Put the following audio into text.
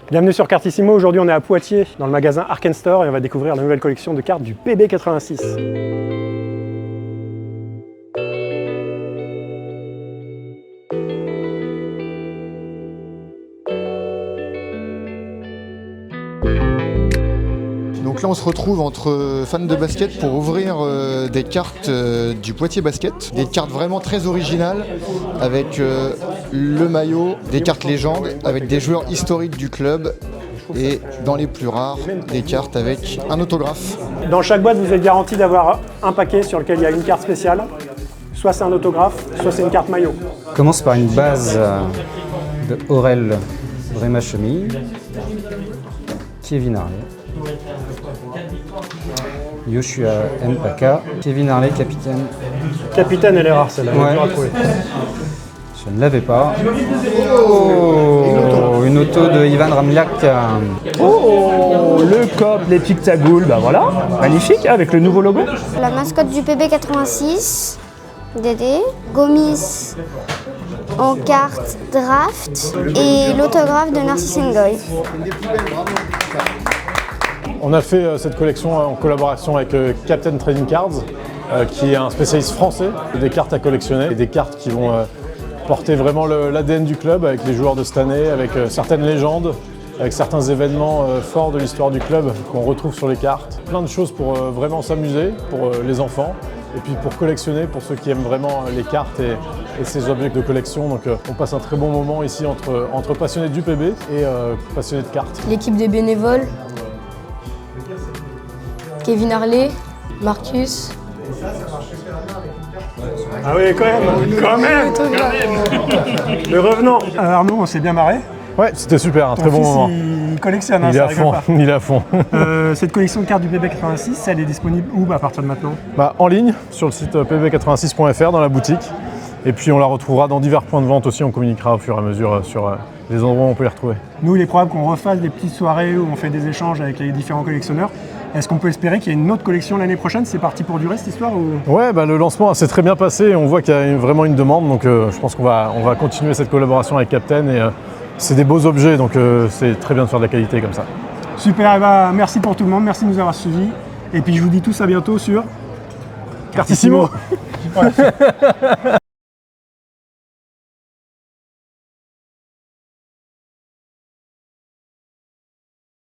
Bienvenue sur Cartissimo, aujourd'hui on est à Poitiers dans le magasin Arken Store et on va découvrir la nouvelle collection de cartes du PB86. Donc là on se retrouve entre fans de basket pour ouvrir des cartes du Poitiers Basket, des cartes vraiment très originales avec le maillot, des cartes légendes avec des joueurs historiques du club et dans les plus rares, des cartes avec un autographe. Dans chaque boîte vous êtes garanti d'avoir un paquet sur lequel il y a une carte spéciale, soit c'est un autographe, soit c'est une carte maillot. On commence par une base de Aurel Bréma-Chemille, Kevin Harley, Yoshua Mpaka, Kevin Harley, capitaine. Capitaine, elle est rare celle-là, elle est Ouais. dure à trouver. Je ne l'avais pas. Oh, une auto de Ivan Ramliak. Oh, le cop, les Pictagoules, bah voilà, magnifique, avec le nouveau logo. La mascotte du PB86, Dédé, Gomis en carte draft et l'autographe de Narcisse Ngoy. On a fait cette collection en collaboration avec Captain Trading Cards, qui est un spécialiste français des cartes à collectionner, et des cartes qui vont porter vraiment l'ADN du club avec les joueurs de cette année, avec certaines légendes, avec certains événements forts de l'histoire du club qu'on retrouve sur les cartes. Plein de choses pour vraiment s'amuser, pour les enfants, et puis pour collectionner, pour ceux qui aiment vraiment les cartes et ces objets de collection. Donc on passe un très bon moment ici entre passionnés du PB et passionnés de cartes. L'équipe des bénévoles, Kevin Harley, Marcus. Ah oui, quand même. Le revenant. Arnaud, on s'est bien marré. Ouais, c'était super, un très bon moment. Il collectionne, hein, Il est ça à rigole fond, pas. il est à fond. Cette collection de cartes du PB86, elle est disponible où à partir de maintenant? En ligne, sur le site pb86.fr, dans la boutique. Et puis on la retrouvera dans divers points de vente aussi, on communiquera au fur et à mesure sur les endroits où on peut les retrouver. Nous, il est probable qu'on refasse des petites soirées où on fait des échanges avec les différents collectionneurs. Est-ce qu'on peut espérer qu'il y ait une autre collection l'année prochaine? C'est parti pour durer cette histoire ou... Ouais, le lancement s'est très bien passé et on voit qu'il y a vraiment une demande. Donc je pense qu'on va continuer cette collaboration avec Captain. Et c'est des beaux objets, donc c'est très bien de faire de la qualité comme ça. Super, eh ben, merci pour tout le monde, merci de nous avoir suivis. Et puis je vous dis tous à bientôt sur Cartissimo.